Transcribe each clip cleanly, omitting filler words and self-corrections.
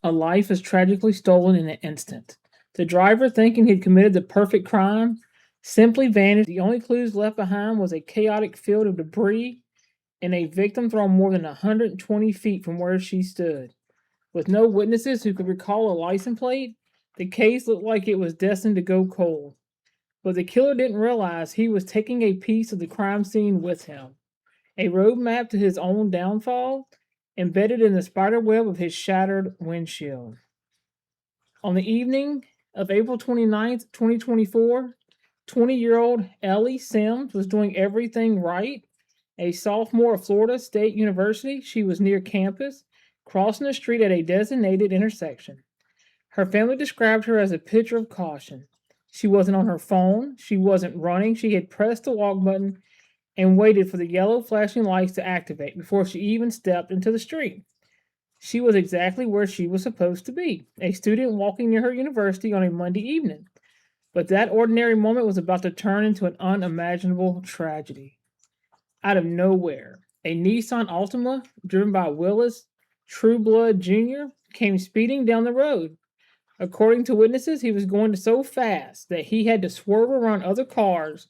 A life is tragically stolen in an instant. The driver, thinking he'd committed the perfect crime, simply vanished. The only clues left behind was a chaotic field of debris and a victim thrown more than 120 feet from where she stood. With no witnesses who could recall a license plate, the case looked like it was destined to go cold. But the killer didn't realize he was taking a piece of the crime scene with him, a roadmap to his own downfall, embedded in the spiderweb of his shattered windshield. On the evening of April 29th, 2024, 20-year-old Ellie Sims was doing everything right. A sophomore at Florida State University, she was near campus, crossing the street at a designated intersection. Her family described her as a picture of caution. She wasn't on her phone, she wasn't running, she had pressed the walk button and waited for the yellow flashing lights to activate before she even stepped into the street. She was exactly where she was supposed to be, a student walking near her university on a Monday evening. But that ordinary moment was about to turn into an unimaginable tragedy. Out of nowhere, a Nissan Altima, driven by Willis Trueblood Jr., came speeding down the road. According to witnesses, he was going so fast that he had to swerve around other cars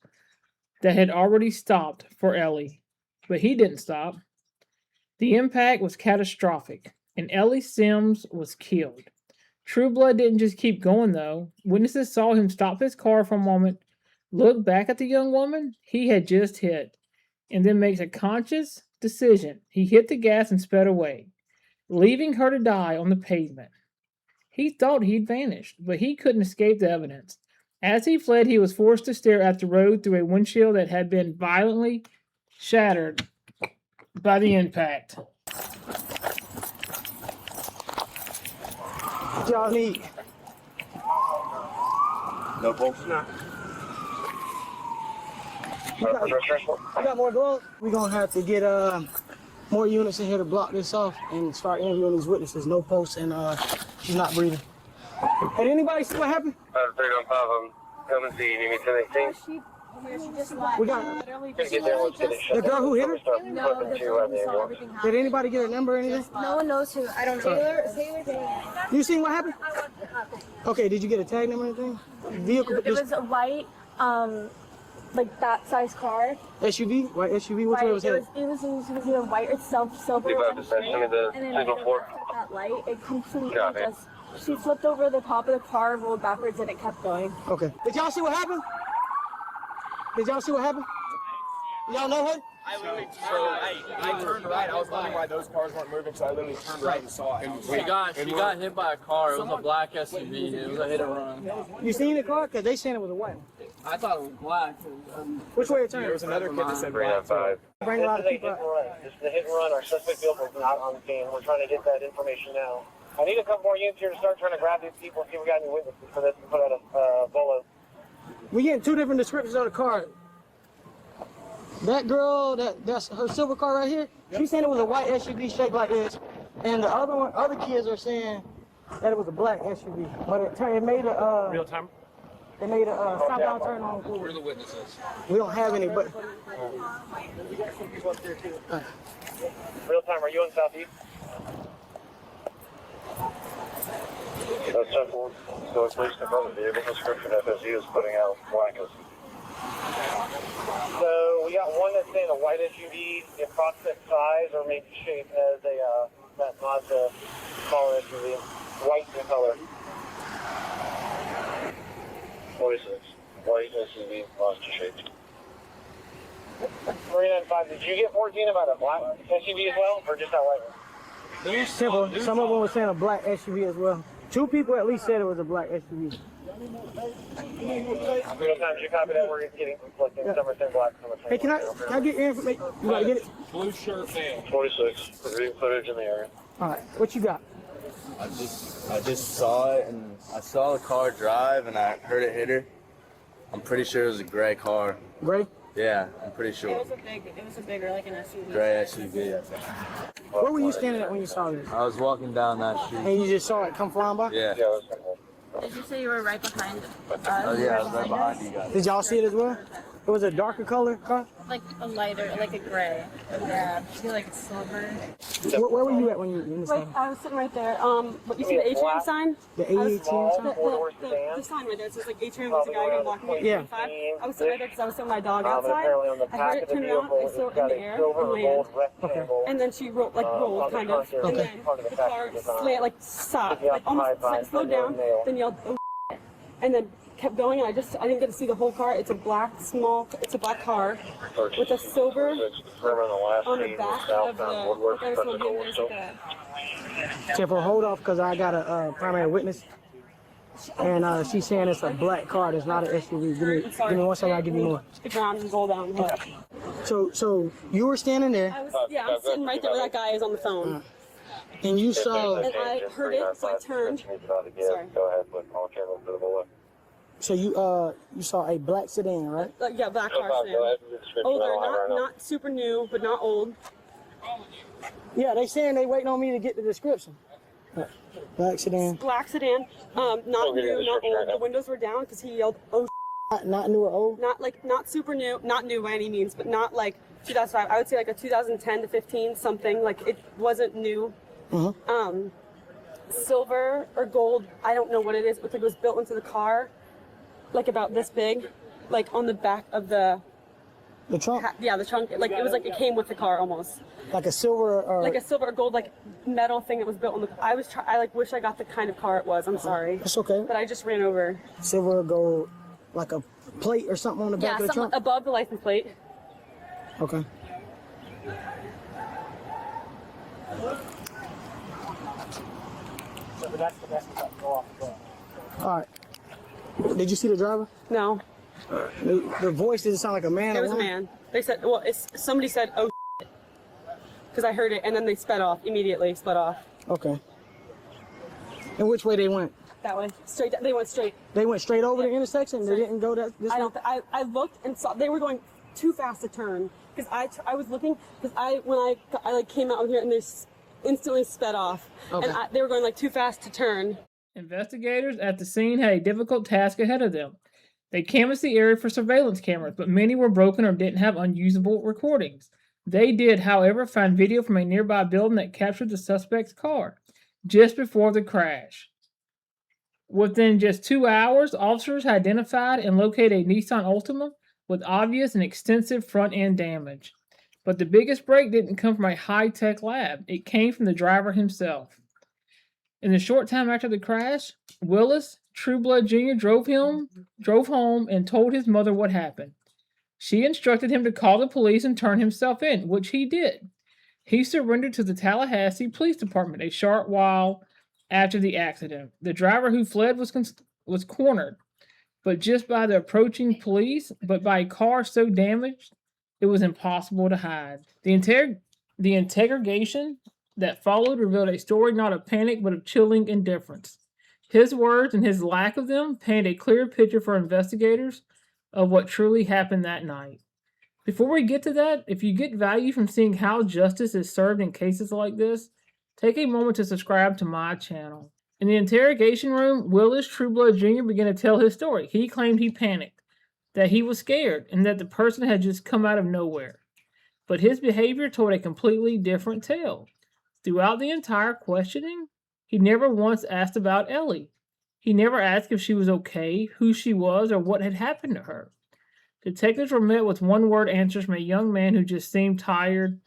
that had already stopped for Ellie. But he didn't stop. The impact was catastrophic, and Ellie Sims was killed. Trueblood didn't just keep going, though. Witnesses saw him stop his car for a moment, look back at the young woman he had just hit, and then makes a conscious decision. He hit the gas and sped away, leaving her to die on the pavement. He thought he'd vanished, but he couldn't escape the evidence. As he fled, he was forced to stare at the road through a windshield that had been violently shattered by the impact. What y'all need? No pulse? No. You got more gloves? We're gonna have to get more units in here to block this off and start interviewing these witnesses. No pulse and she's not breathing. Did anybody see what happened? 315, come and see. You need me to anything? She just left. We got Get there, let's get it shut the girl who hit her? No, the girl who saw everything happen. Did anybody get her number or anything? No one knows who. I don't know. Taylor Day. You seen what happened? Okay, did you get a tag number or anything? Vehicle? It was a white, like that size car. SUV? White SUV? Which way was it? It was either white or silver. Leave out the session of the And then signal like, for. that light, it completely Copy. just. She flipped over the top of the car, rolled backwards, and it kept going. Okay. Did y'all see what happened? Did y'all see what happened? Y'all know her? I turned right. I was wondering why those cars weren't moving, so I literally turned right and saw it. She got hit by a car. It was a black SUV. It was a hit and run. You seen the car? Because they saying it was a white one. I thought it was black. Which way it turned? There was another kid that said black. 395. Bring a lot of people out. This is a hit and run. Our suspect vehicle is not on the scene. We're trying to get that information now. I need a couple more units here to start trying to grab these people, see if we got any witnesses for this and put out a bolo. We getting two different descriptions of the car. That girl, that's her silver car right here. She's saying it was a white SUV shaped like this, and the other kids are saying that it was a black SUV. But it made a Real time? It made a southbound turn on. Where are the witnesses? We don't have any, but Real time, are you on Southeast? That's 10-4. So it's police confirm the vehicle description FSU is putting out blankets. So we got one that's in a white SUV, the approximate size or maybe shape as a that Mazda smaller SUV, white in color. 46, white SUV, Mazda shape. 395. Did you get 14 about a black SUV as well, or just that white one? simple. Some of them were saying a black SUV as well. Two people at least said it was a black SUV. Real time, did you copy that? We're getting conflicting. Some are saying black, some are saying Hey, can I get your information? You gotta get it? Blue shirt man. 46, reviewing footage in the area. All right, what you got? I just saw it, and I saw the car drive, and I heard it hit her. I'm pretty sure it was a gray car. Gray? Yeah, I'm pretty sure. It was a bigger, like an SUV. Gray SUV, I think. Where were you standing at when you saw this? I was walking down that street. And you just saw it come flying by? Yeah. Yeah, that's Did you say you were right behind us? Oh yeah, I was right behind you guys. Did y'all see it as well? It was a darker color car? Like a lighter, like a gray. Yeah, I feel like it's silver. Where were you at when you were in this Like, thing? I was sitting right there. But you see the atrium sign? The ATM sign? The sign right there. It says like atrium was a guy gonna block me at Yeah. 25. I was sitting right there because I was sitting with my dog outside. I heard it turn around, I saw it in the air and land. Okay. And then she rolled kind of. And then the car stopped, like almost like slowed down, then yelled, oh shit. And then kept going, and I didn't get to see the whole car. It's a black car with a silver on the back of the Careful, hold off, because I got a primary witness. And she's saying it's a black car. It's not an SUV. Give me 1 second, I'll give you more. the ground and roll down. So you were standing there, I'm sitting right there where that guy is on the phone. and you saw. And I heard it, so I turned. Sorry. Go ahead, put all cameras to the bullet. So you saw a black sedan, right? Yeah, black car sedan. Older, not super new, but not old. Yeah, they saying they waiting on me to get the description. Black sedan. Black sedan, not new, not old. The windows were down because he yelled, oh Not new or old. not super new, not new by any means, but not like 2005. I would say like a 2010 to 15 something. Like it wasn't new. Silver or gold, I don't know what it is. It looked like it was built into the car, like about this big, like on the back of the trunk. Yeah, the trunk. Like it was like it came with the car almost. Like a silver or. Like a silver or gold like metal thing that was built on the. I wish I got the kind of car it was. I'm sorry. It's okay. But I just ran over. Silver or gold, like a plate or something on the back of the trunk. Above the license plate. Okay. All right. Did you see the driver? No, The voice doesn't sound like a man. it was a man. They said, well, somebody said, oh, because I heard it, and then they sped off immediately. Sped off Okay. And which way they went? that way, straight. They went straight. They went straight over the intersection. They didn't go this way. I looked and saw they were going too fast to turn because I was looking because when I came out here and they instantly sped off and they were going like too fast to turn. Investigators at the scene had a difficult task ahead of them. They canvassed the area for surveillance cameras, but many were broken or didn't have unusable recordings. They did, however, find video from a nearby building that captured the suspect's car just before the crash. Within just 2 hours, officers had identified and located a Nissan Altima with obvious and extensive front-end damage. But the biggest break didn't come from a high-tech lab. It came from the driver himself. In the short time after the crash, Willis Trueblood Jr. drove home and told his mother what happened. She instructed him to call the police and turn himself in, which he did. He surrendered to the Tallahassee Police Department a short while after the accident. The driver who fled was cornered, but just by the approaching police, but by a car so damaged it was impossible to hide. The interrogation that followed revealed a story not of panic but of chilling indifference. His words and his lack of them paint a clear picture for investigators of what truly happened that night. Before we get to that, if you get value from seeing how justice is served in cases like this, take a moment to subscribe to my channel. In the interrogation room, Willis Trueblood Jr. began to tell his story. He claimed he panicked, that he was scared, and that the person had just come out of nowhere. But his behavior told a completely different tale. Throughout the entire questioning, he never once asked about Ellie. He never asked if she was okay, who she was, or what had happened to her. Detectives were met with one-word answers from a young man who just seemed tired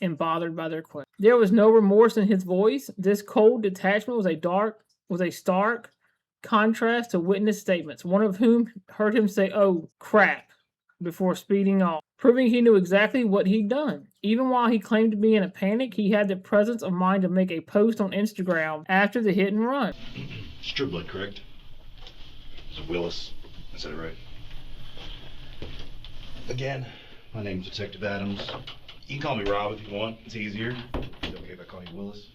and bothered by their questions. There was no remorse in his voice. This cold detachment was a stark contrast to witness statements, one of whom heard him say, "Oh, crap," before speeding off, proving he knew exactly what he'd done. Even while he claimed to be in a panic, he had the presence of mind to make a post on Instagram after the hit and run. It's Trueblood, correct? It's Willis. I said it right. Again, my name's Detective Adams. You can call me Rob if you want. It's easier. Is it okay if I call you Willis?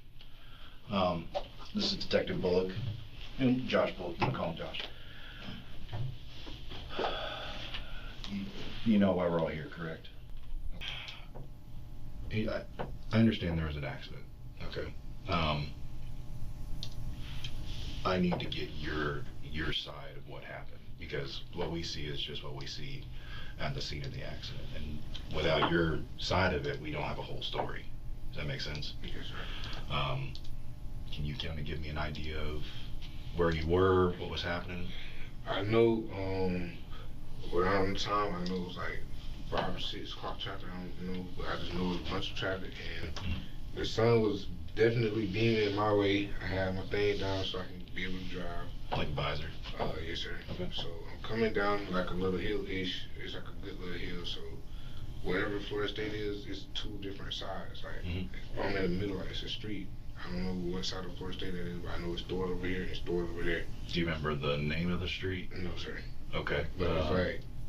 This is Detective Bullock. And Josh Bullock. You can call him Josh. You know why we're all here, correct? I understand there was an accident. Okay. I need to get your side of what happened, because what we see is just what we see. at the scene of the accident. And without your side of it, we don't have a whole story. Does that make sense? Yes, sir. Can you kind of give me an idea of where you were, what was happening? I know, around the time, I know it was like 5 or 6 o'clock traffic, I don't know, but I just know it was a bunch of traffic, and the sun was definitely beaming my way. I had my thing down so I can be able to drive. Like a visor? Yes, sir. Okay. So I'm coming down like a little hill-ish. It's like a good little hill, so wherever Florida State is, it's 2 different sides. Like, if I'm in the middle, like it's a street. I don't know what side of Florida State that is, but I know it's stores over here and stores over there. Do you remember the name of the street? No, sir. Okay. But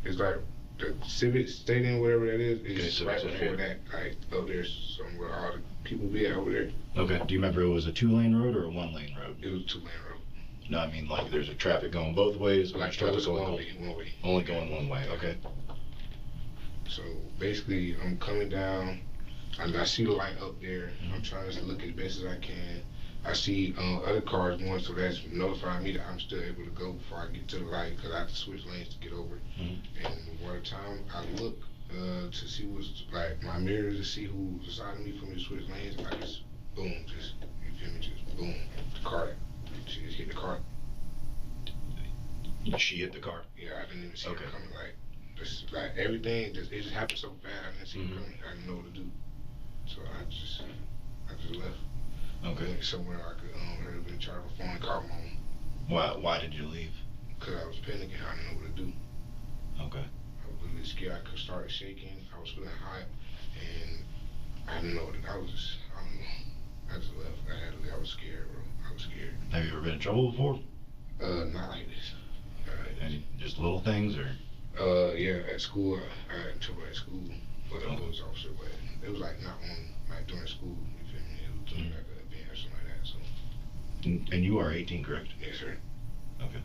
it's like the Civic Stadium, whatever that is, it's okay, right before that. Like, up there somewhere, all the people be over there. Okay. Do you remember it was a 2-lane road or a 1-lane road? It was a 2-lane road. No, I mean like there's a traffic going both ways. Like traffic going going one way. Only going one way. Okay. So basically, I'm coming down, and I see the light up there. I'm trying to look as best as I can. I see other cars going, so that's notifying me that I'm still able to go before I get to the light, because I have to switch lanes to get over. And one time I look to see what's like my mirror to see who's beside me for me to switch lanes. I just boom, just you feel me, just boom, the car. She just hit the car. She hit the car? Yeah, I didn't even see her coming. Like everything, it just happened so fast. I didn't see her coming. I didn't know what to do. So I just left. Okay. Went somewhere I could have been charged with phone and call home. Why did you leave? Because I was panicking. I didn't know what to do. Okay. I was really scared. I started shaking. I was feeling hot, and I didn't know what I was just, I don't know. I just left. I had to leave. I was scared, bro. I was scared. Have you ever been in trouble before? Not like this. Any just little things or? Yeah, at school, I got in trouble at school with a police officer, but it was like not on, like during school, you feel me? It was during like an event or something like that, so. And you are 18, correct? Yes, sir. Okay.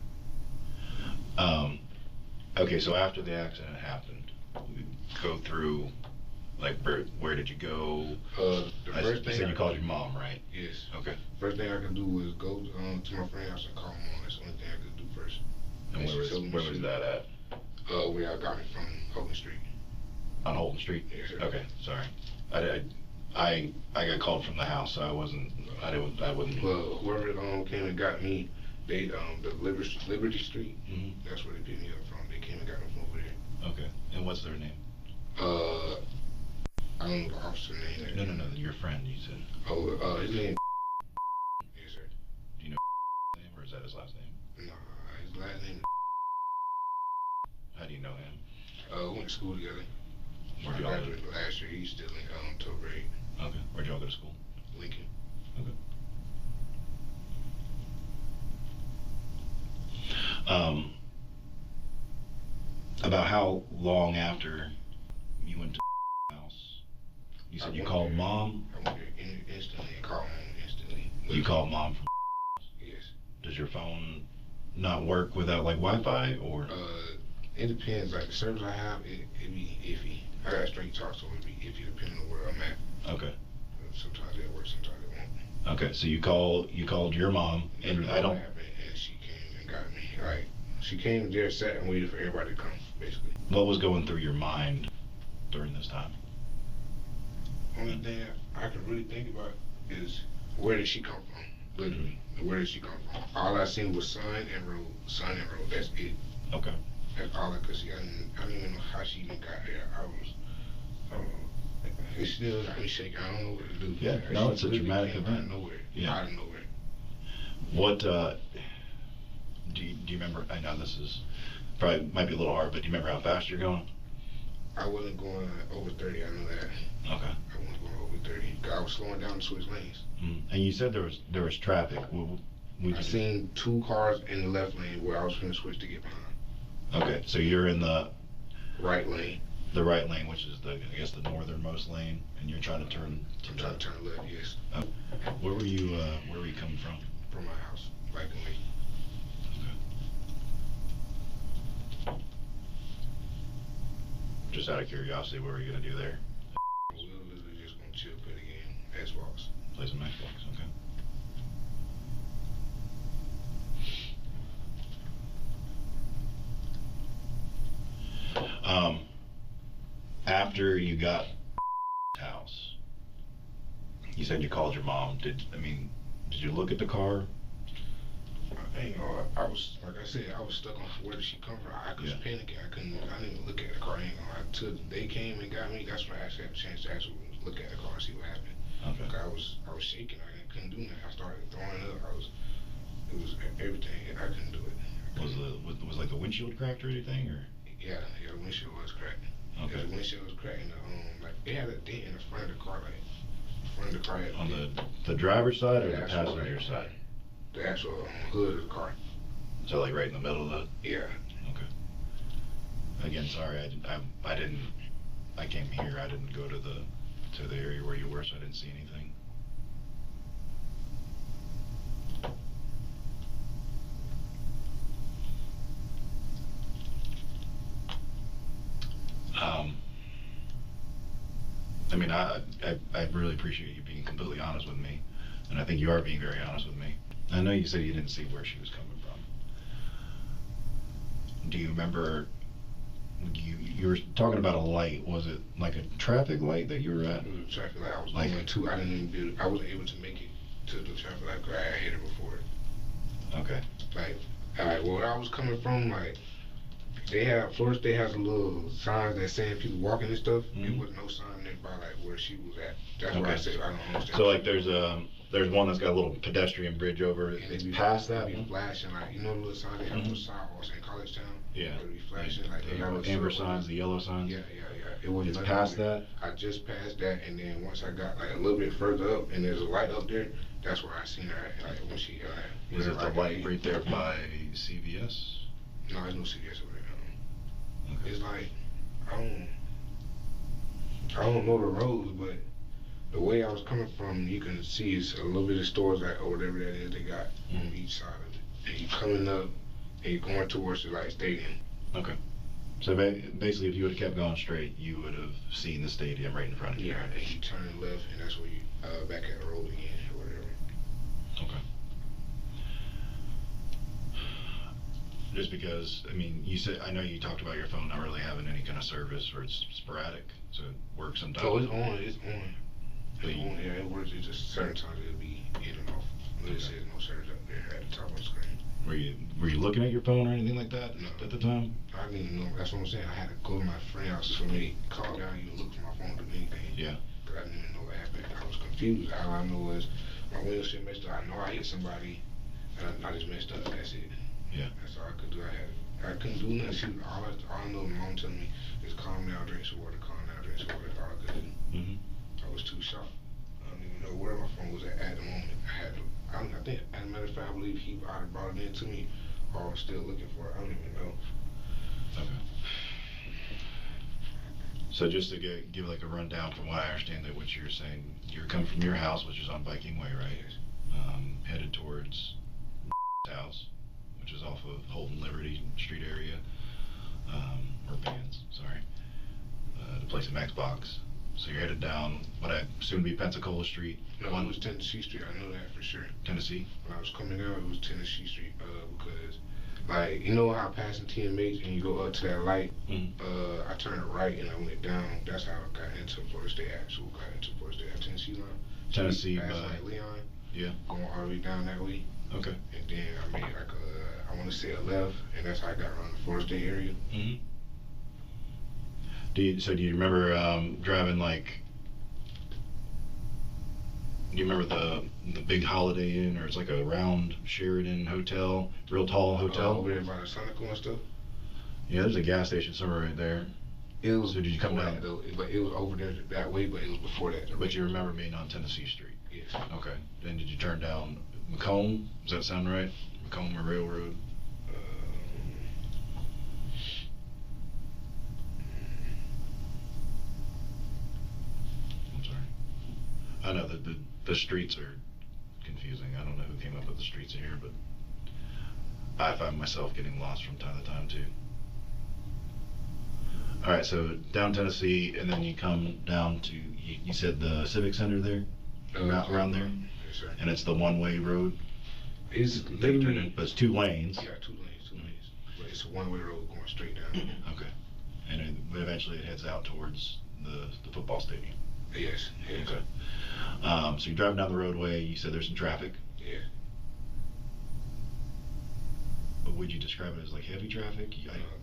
Okay, so after the accident happened, we go through, like, where did you go? The first thing you said you called your mom, right? Yes. Okay. First thing I could do was go to my friend's house and call mom. That's the only thing I could do first. And where was that at? Where I got it from, Holden Street. On Holden Street? Yes, sir. Okay, sorry. I got called from the house, so I wouldn't. Well, whoever came and got me, they the Liberty Street. That's where they picked me up from. They came and got me from over there. Okay. And what's their name? I don't know the officer name. No. Your friend, you said. Oh, his name. Yes, sir. Do you know his name, or is that his last name? No, his last name. How do you know him? We went to school together. Where'd I y'all go? graduated last year. He's still in 12th grade. Okay. Where'd y'all go to school? Lincoln. Okay. About how long after you went to the house? You said you called mom? I went there instantly and called mom instantly. You called mom from Yes. Does your phone not work without like Wi-Fi or? It depends. Like the service I have, it be iffy. I got straight talk, so it be iffy depending on where I'm at. Okay. Sometimes it works, sometimes it won't. Okay, so you called your mom, and I don't. And she came and got me. Like she came there, sat and waited for everybody to come. Basically. What was going through your mind during this time? Only thing I can really think about is where did she come from? Literally, where did she come from? All I seen was sun and road. That's it. Okay. That's all I could see. I didn't even know how she even got there. I don't know. It still got me shaking. I don't know what to do. Yeah, no, it's a traumatic event. Out of nowhere. Yeah. Out of nowhere. What, do you remember, I know this is, probably might be a little hard, but do you remember how fast you're going? I wasn't going over 30, I know that. Okay. I wasn't going over 30. I was slowing down to switch lanes. And you said there was traffic. I seen 2 cars in the left lane where I was going to switch to get behind. Okay, so you're in the right lane. The right lane, which is I guess the northernmost lane, and you're trying to turn. I'm trying to turn left, yes. Where were you coming from? From my house, right away. Okay. Just out of curiosity, what were you gonna do there? We were literally just gonna chill, play the game, Xbox. Play some Xbox, okay. after you got house, you said you called your mom. Did you look at the car? I was, like I said, I was stuck on where did she come from. I was panicking. I didn't even look at the car. Until they came and got me, that's when I actually had a chance to actually look at the car and see what happened. Okay. I was shaking. I couldn't do nothing. I started throwing up. It was everything. I couldn't do it. Was like the windshield cracked or anything, or? Yeah, the windshield was cracked. Okay. The windshield was cracked, and like it had a dent in the front of the car, like the front of the car had on the driver's side or the actual, passenger side? The actual hood of the car. So like right in the middle of the. Yeah. Okay. Again, sorry, I came here. I didn't go to the area where you were, so I didn't see anything. I really appreciate you being completely honest with me, and I think you are being very honest with me. I know you said you didn't see where she was coming from. Do you remember? You were talking about a light. Was it like a traffic light that you were at? It was a traffic light. I was going to. I wasn't able to make it to the traffic light because I hit it before. Okay. Like where I was coming from, like. Florida State has a little signs that saying people walking and stuff. There was no sign there by like where she was at. That's why I said I don't understand. So like there's one that's got a little pedestrian bridge over it. It's past that. Be flashing like the little sign they have on the sidewalks in College Town. Yeah. They be flashing like the amber signs, the yellow signs. Yeah. It was past that. I just passed that, and then once I got like a little bit further up, and there's a light up there. That's where I seen her at, like when she. Is it the light right there by CVS? No, there's no CVS over there. It's like I don't know the roads, but the way I was coming from, you can see it's a little bit of stores like or whatever that is they got on each side of it. And you coming up and you're going towards the like stadium. Okay. So basically, if you would have kept going straight, you would have seen the stadium right in front of you. Yeah, and you turn left, and that's where you back at the road again or whatever. Okay. Just because, you said, I know you talked about your phone not really having any kind of service or it's sporadic, so it works sometimes. Oh, it's on. Yeah, it works. It's just certain times it'll be in and off. It says no service up there at the top of the screen. Were you looking at your phone or anything like that at the time? I didn't even know. That's what I'm saying. I had to go to my friend's house for me to call down and look for my phone to do anything. Yeah. Because I didn't even know what happened. I was confused. All I know was my windshield messed up. I know I hit somebody, and I just messed up. That's it. Yeah. That's all I could do. I couldn't do nothing. All I know, my mom telling me is calm down, drink some water, calm down, drink some water. That's all I could do. I was too shocked. I don't even know where my phone was at the moment. I think, as a matter of fact, I believe he either brought it in to me or was still looking for it. I don't even know. Okay. So just to give like a rundown from what I understand that what you're saying, you're coming from your house, which is on Viking Way, right? Yes. Headed towards house, which is off of Holden Liberty Street area, or Vans, sorry, to play some Xbox. So you're headed down what I assume to be Pensacola Street. No, it was Tennessee Street. I know that for sure. Tennessee? When I was coming out, it was Tennessee Street because, like, you know how passing TMH and you go up to that light? I turned right and I went down. That's how I got into Florida State. Actually, got into Florida State Tennessee line. Tennessee, past, like Leon. Yeah. Going all the way down that way. Okay. And then I made like I want to say a left, and that's how I got around the Florida State area. Do you remember driving like? Do you remember the big Holiday Inn, or it's like a round Sheridan hotel, real tall hotel? Over there by the Sonic and stuff. Yeah, there's a gas station somewhere right there. It was. So did you come down? But it was over there that way, but it was before that. But you remember being on Tennessee Street? Yes. Okay. Then did you turn down Macomb? Does that sound right? Macomb or Railroad? I'm sorry. I know that the streets are confusing. I don't know who came up with the streets here, but I find myself getting lost from time to time too. All right, so down Tennessee, and then you come down to, you said the Civic Center there? Around there? Yes, sir. And it's the one-way road? It's literally... But it's 2 lanes? Yeah, 2 lanes. But it's a one-way road going straight down. Okay. And then eventually it heads out towards the football stadium. Yes. Okay. So you're driving down the roadway. You said there's some traffic. Yeah. But would you describe it as like heavy traffic?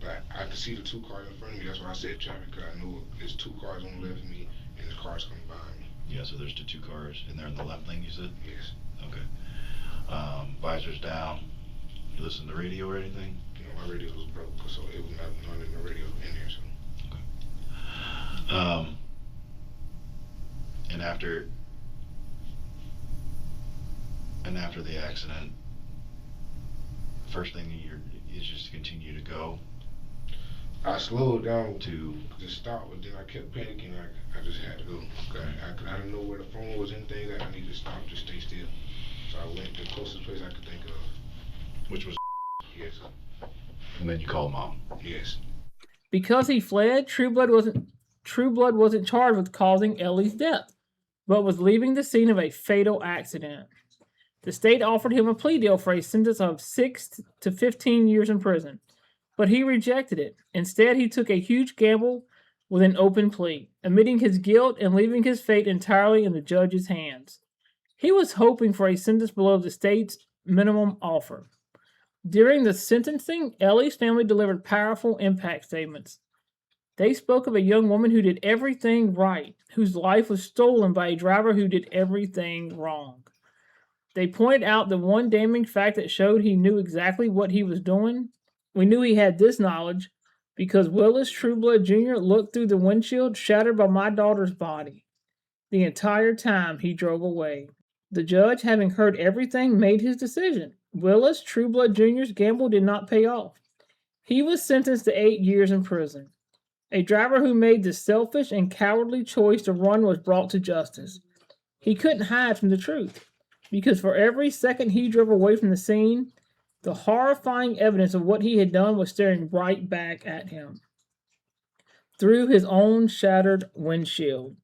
But I could see the two cars in front of me. That's why I said traffic, because I knew there's two cars on the left of me and the cars coming behind me. Yeah, so there's the two cars, and they're in the left lane, you said? Yes. Okay. Visors down. You listen to the radio or anything? You know, my radio was broke, so it was not running the radio in there, so. Okay. And after the accident, first thing is just to continue to go. I slowed down to stop, but then I kept panicking. I just had to go. I didn't know where the phone was, anything that I needed to stop, just stay still. So I went to the closest place I could think of. Which was? Yes. And then you called mom. Yes. Because he fled, True Blood wasn't charged with causing Ellie's death, but was leaving the scene of a fatal accident. The state offered him a plea deal for a sentence of 6 to 15 years in prison, but he rejected it. Instead, he took a huge gamble with an open plea, admitting his guilt and leaving his fate entirely in the judge's hands. He was hoping for a sentence below the state's minimum offer. During the sentencing, Ellie's family delivered powerful impact statements. They spoke of a young woman who did everything right, whose life was stolen by a driver who did everything wrong. They pointed out the one damning fact that showed he knew exactly what he was doing. We knew he had this knowledge because Willis Trueblood Jr. looked through the windshield shattered by my daughter's body. The entire time he drove away. The judge, having heard everything, made his decision. Willis Trueblood Jr.'s gamble did not pay off. He was sentenced to 8 years in prison. A driver who made the selfish and cowardly choice to run was brought to justice. He couldn't hide from the truth, because for every second he drove away from the scene, the horrifying evidence of what he had done was staring right back at him through his own shattered windshield.